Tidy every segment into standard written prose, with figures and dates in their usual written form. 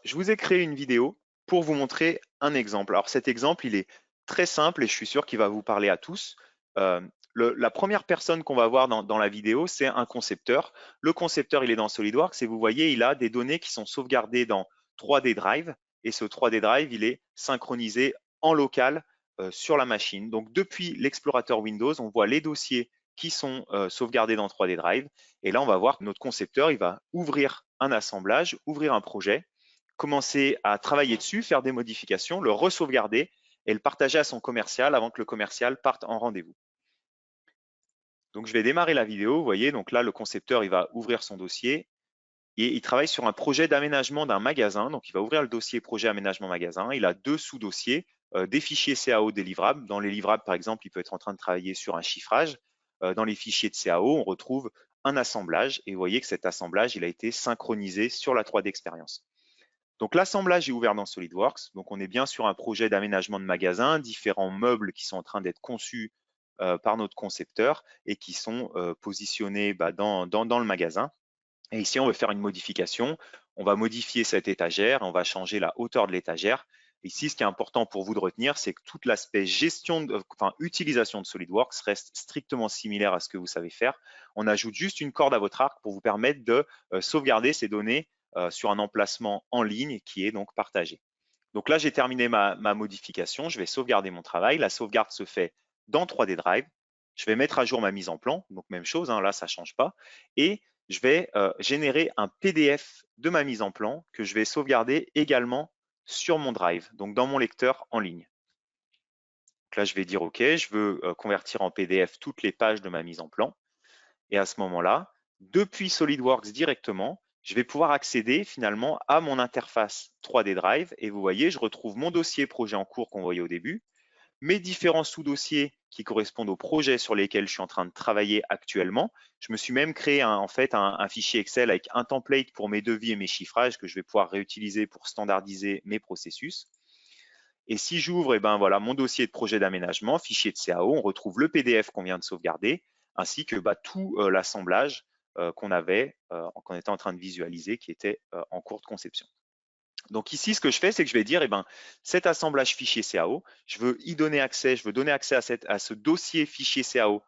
Je vous ai créé une vidéo pour vous montrer un exemple. Alors cet exemple, il est très simple et je suis sûr qu'il va vous parler à tous. Euh, la première personne qu'on va voir dans la vidéo, c'est un concepteur. Le concepteur, il est dans SolidWorks et vous voyez, il a des données qui sont sauvegardées dans 3D Drive et ce 3D Drive, il est synchronisé en local sur la machine. Donc depuis l'explorateur Windows, on voit les dossiers qui sont sauvegardés dans 3D Drive et là, on va voir que notre concepteur, il va ouvrir un assemblage, ouvrir un projet, commencer à travailler dessus, faire des modifications, le re-sauvegarder et le partager à son commercial avant que le commercial parte en rendez-vous. Donc je vais démarrer la vidéo, vous voyez, donc là le concepteur il va ouvrir son dossier et il travaille sur un projet d'aménagement d'un magasin. Donc il va ouvrir le dossier projet aménagement magasin, il a deux sous-dossiers, des fichiers CAO des livrables. Dans les livrables par exemple, il peut être en train de travailler sur un chiffrage. Dans les fichiers de CAO, on retrouve un assemblage et vous voyez que cet assemblage il a été synchronisé sur la 3D expérience. Donc l'assemblage est ouvert dans SolidWorks. Donc on est bien sur un projet d'aménagement de magasin, différents meubles qui sont en train d'être conçus par notre concepteur et qui sont positionnés dans le magasin. Et ici, on veut faire une modification. On va modifier cette étagère, on va changer la hauteur de l'étagère. Ici, ce qui est important pour vous de retenir, c'est que tout l'aspect utilisation de SolidWorks reste strictement similaire à ce que vous savez faire. On ajoute juste une corde à votre arc pour vous permettre de sauvegarder ces données sur un emplacement en ligne qui est donc partagé. Donc là, j'ai terminé ma modification. Je vais sauvegarder mon travail. La sauvegarde se fait dans 3D Drive. Je vais mettre à jour ma mise en plan. Donc même chose, hein, là, ça ne change pas. Et je vais générer un PDF de ma mise en plan que je vais sauvegarder également sur mon Drive, donc dans mon lecteur en ligne. Donc là, je vais dire OK, je veux convertir en PDF toutes les pages de ma mise en plan. Et à ce moment-là, depuis SolidWorks directement, je vais pouvoir accéder finalement à mon interface 3D Drive. Et vous voyez, je retrouve mon dossier projet en cours qu'on voyait au début, mes différents sous-dossiers qui correspondent aux projets sur lesquels je suis en train de travailler actuellement. Je me suis même créé en fait un fichier Excel avec un template pour mes devis et mes chiffrages que je vais pouvoir réutiliser pour standardiser mes processus. Et si j'ouvre voilà, mon dossier de projet d'aménagement, fichier de CAO, on retrouve le PDF qu'on vient de sauvegarder, ainsi que tout l'assemblage qu'on était en train de visualiser, qui était en cours de conception. Donc ici, ce que je fais, c'est que je vais dire, cet assemblage fichier CAO, je veux y donner accès, je veux donner accès à ce dossier fichier CAO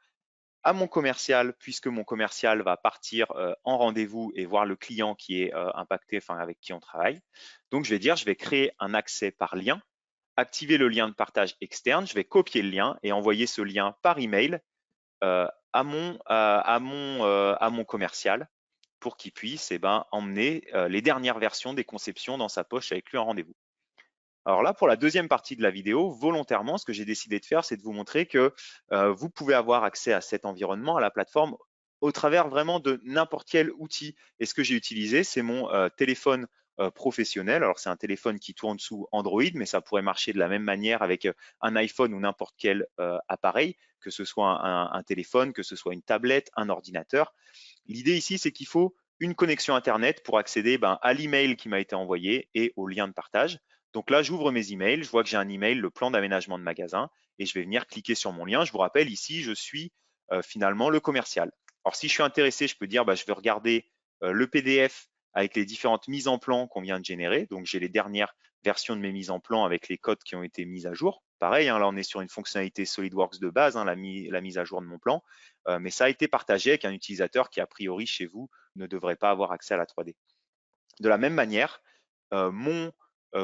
à mon commercial, puisque mon commercial va partir en rendez-vous et voir le client qui est impacté, enfin avec qui on travaille. Donc je vais dire, je vais créer un accès par lien, activer le lien de partage externe, je vais copier le lien et envoyer ce lien par email à mon commercial pour qu'il puisse emmener les dernières versions des conceptions dans sa poche avec lui en rendez-vous. Alors là, pour la deuxième partie de la vidéo, volontairement, ce que j'ai décidé de faire, c'est de vous montrer que vous pouvez avoir accès à cet environnement, à la plateforme, au travers vraiment de n'importe quel outil. Et ce que j'ai utilisé, c'est mon téléphone professionnel. Alors, c'est un téléphone qui tourne sous Android, mais ça pourrait marcher de la même manière avec un iPhone ou n'importe quel appareil, que ce soit un téléphone, que ce soit une tablette, un ordinateur. L'idée ici, c'est qu'il faut une connexion Internet pour accéder à l'email qui m'a été envoyé et au lien de partage. Donc là, j'ouvre mes emails, je vois que j'ai un email, le plan d'aménagement de magasin, et je vais venir cliquer sur mon lien. Je vous rappelle, ici, je suis finalement le commercial. Alors, si je suis intéressé, je peux dire, je vais regarder le PDF avec les différentes mises en plan qu'on vient de générer. Donc, j'ai les dernières versions de mes mises en plan avec les codes qui ont été mis à jour. Pareil, hein, là, on est sur une fonctionnalité SolidWorks de base, hein, la mise à jour de mon plan, mais ça a été partagé avec un utilisateur qui, a priori, chez vous, ne devrait pas avoir accès à la 3D. De la même manière, mon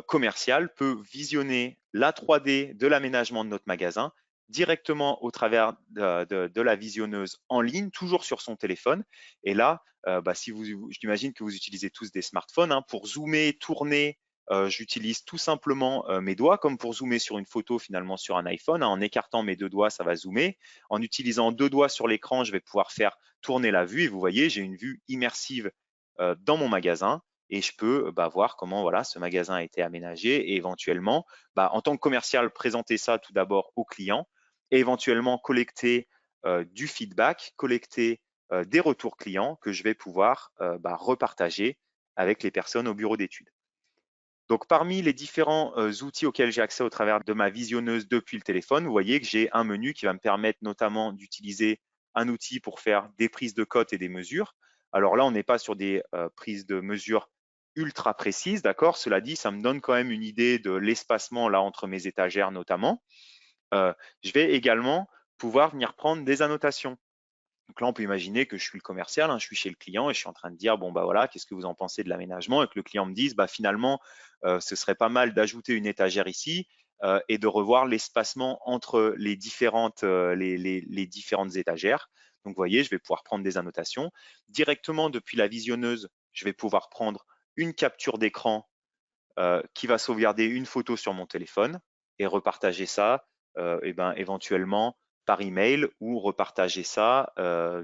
commercial peut visionner la 3D de l'aménagement de notre magasin directement au travers de la visionneuse en ligne, toujours sur son téléphone. Et là, j'imagine que vous utilisez tous des smartphones, hein, pour zoomer, tourner, j'utilise tout simplement mes doigts, comme pour zoomer sur une photo finalement sur un iPhone, hein. En écartant mes deux doigts, ça va zoomer. En utilisant deux doigts sur l'écran, je vais pouvoir faire tourner la vue. Et vous voyez, j'ai une vue immersive dans mon magasin et je peux voir comment voilà, ce magasin a été aménagé et éventuellement, en tant que commercial, présenter ça tout d'abord au client et éventuellement collecter du feedback, collecter des retours clients que je vais pouvoir repartager avec les personnes au bureau d'études. Donc, parmi les différents outils auxquels j'ai accès au travers de ma visionneuse depuis le téléphone, vous voyez que j'ai un menu qui va me permettre notamment d'utiliser un outil pour faire des prises de cotes et des mesures. Alors là, on n'est pas sur des prises de mesures ultra précise, d'accord? Cela dit, ça me donne quand même une idée de l'espacement là entre mes étagères notamment. Je vais également pouvoir venir prendre des annotations. Donc là, on peut imaginer que je suis le commercial, hein, je suis chez le client et je suis en train de dire, bon, bah voilà, qu'est-ce que vous en pensez de l'aménagement? Et que le client me dise, bah finalement, ce serait pas mal d'ajouter une étagère ici et de revoir l'espacement entre les différentes étagères. Donc, vous voyez, je vais pouvoir prendre des annotations. Directement depuis la visionneuse, je vais pouvoir prendre une capture d'écran qui va sauvegarder une photo sur mon téléphone et repartager ça et ben, éventuellement par email ou repartager ça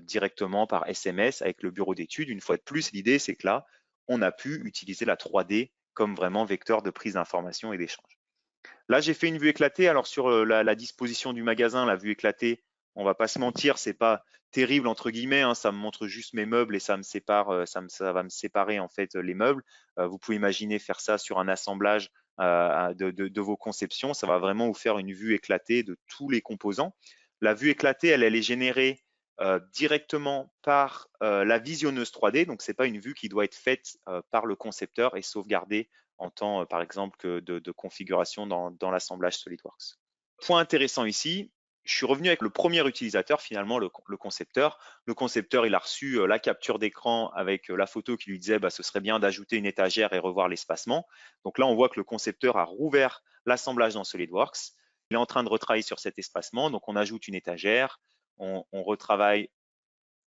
directement par SMS avec le bureau d'études. Une fois de plus, l'idée, c'est que là, on a pu utiliser la 3D comme vraiment vecteur de prise d'information et d'échange. Là, j'ai fait une vue éclatée. Alors, sur la disposition du magasin, la vue éclatée, on va pas se mentir, c'est pas terrible entre guillemets, hein, ça me montre juste mes meubles et ça me sépare, ça va me séparer en fait les meubles. Vous pouvez imaginer faire ça sur un assemblage de vos conceptions, ça va vraiment vous faire une vue éclatée de tous les composants. La vue éclatée, elle est générée directement par la visionneuse 3D, donc c'est pas une vue qui doit être faite par le concepteur et sauvegardée en temps, par exemple, que de configuration dans l'assemblage SolidWorks. Point intéressant ici, je suis revenu avec le premier utilisateur, finalement, le concepteur. Le concepteur, il a reçu la capture d'écran avec la photo qui lui disait bah, ce serait bien d'ajouter une étagère et revoir l'espacement. Donc là, on voit que le concepteur a rouvert l'assemblage dans SolidWorks. Il est en train de retravailler sur cet espacement. Donc, on ajoute une étagère, on retravaille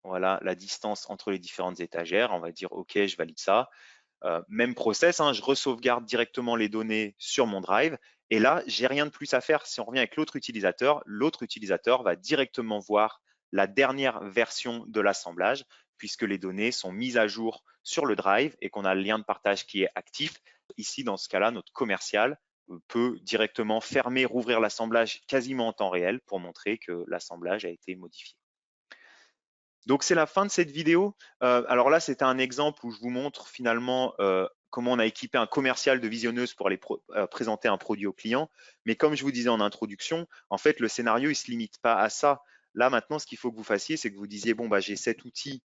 voilà, la distance entre les différentes étagères. On va dire OK, je valide ça. Même process, hein, je resauvegarde directement les données sur mon drive. Et là, j'ai rien de plus à faire. Si on revient avec l'autre utilisateur va directement voir la dernière version de l'assemblage puisque les données sont mises à jour sur le drive et qu'on a le lien de partage qui est actif. Ici, dans ce cas-là, notre commercial peut directement fermer, rouvrir l'assemblage quasiment en temps réel pour montrer que l'assemblage a été modifié. Donc, c'est la fin de cette vidéo. Alors là, c'était un exemple où je vous montre finalement comment on a équipé un commercial de visionneuse pour aller présenter un produit au client. Mais comme je vous disais en introduction, en fait, le scénario, il ne se limite pas à ça. Là, maintenant, ce qu'il faut que vous fassiez, c'est que vous disiez, bon, bah, j'ai cet outil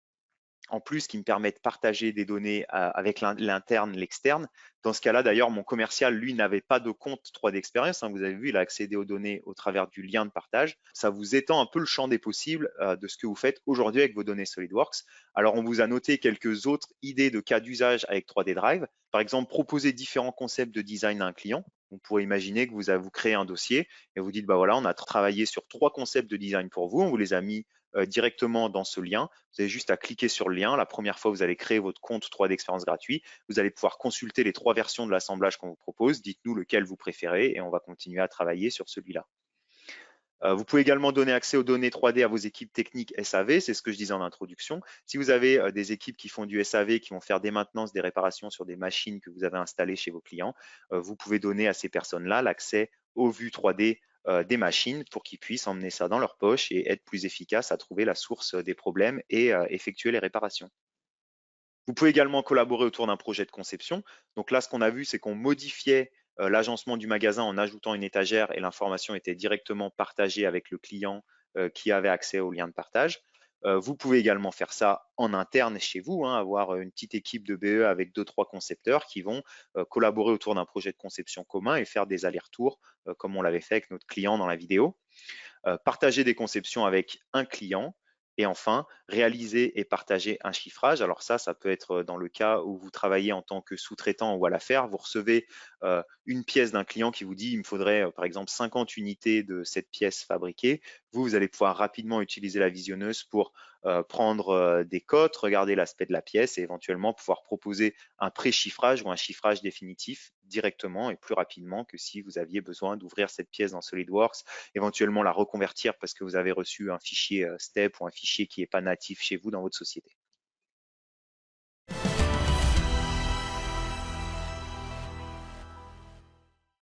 en plus qui me permet de partager des données avec l'interne, l'externe. Dans ce cas-là, d'ailleurs, mon commercial, lui, n'avait pas de compte 3D Experience. Hein, vous avez vu, il a accédé aux données au travers du lien de partage. Ça vous étend un peu le champ des possibles de ce que vous faites aujourd'hui avec vos données SolidWorks. Alors, on vous a noté quelques autres idées de cas d'usage avec 3D Drive. Par exemple, proposer différents concepts de design à un client. On pourrait imaginer que vous créez un dossier et vous dites, bah voilà, on a travaillé sur 3 concepts de design pour vous, on vous les a mis directement dans ce lien. Vous avez juste à cliquer sur le lien. La première fois, vous allez créer votre compte 3D Expérience gratuit. Vous allez pouvoir consulter les 3 versions de l'assemblage qu'on vous propose. Dites-nous lequel vous préférez et on va continuer à travailler sur celui-là. Vous pouvez également donner accès aux données 3D à vos équipes techniques SAV, c'est ce que je disais en introduction. Si vous avez des équipes qui font du SAV, qui vont faire des maintenances, des réparations sur des machines que vous avez installées chez vos clients, vous pouvez donner à ces personnes-là l'accès aux vues 3D des machines pour qu'ils puissent emmener ça dans leur poche et être plus efficaces à trouver la source des problèmes et effectuer les réparations. Vous pouvez également collaborer autour d'un projet de conception. Donc là, ce qu'on a vu, c'est qu'on modifiait l'agencement du magasin en ajoutant une étagère et l'information était directement partagée avec le client qui avait accès au lien de partage. Vous pouvez également faire ça en interne chez vous, hein, avoir une petite équipe de BE avec 2-3 concepteurs qui vont collaborer autour d'un projet de conception commun et faire des allers-retours comme on l'avait fait avec notre client dans la vidéo. Partager des conceptions avec un client et enfin, réaliser et partager un chiffrage. Alors ça peut être dans le cas où vous travaillez en tant que sous-traitant ou à l'affaire, vous recevez une pièce d'un client qui vous dit il me faudrait par exemple 50 unités de cette pièce fabriquée. Vous allez pouvoir rapidement utiliser la visionneuse pour prendre des cotes, regarder l'aspect de la pièce et éventuellement pouvoir proposer un pré-chiffrage ou un chiffrage définitif directement et plus rapidement que si vous aviez besoin d'ouvrir cette pièce dans SolidWorks, éventuellement la reconvertir parce que vous avez reçu un fichier STEP ou un fichier qui n'est pas natif chez vous dans votre société.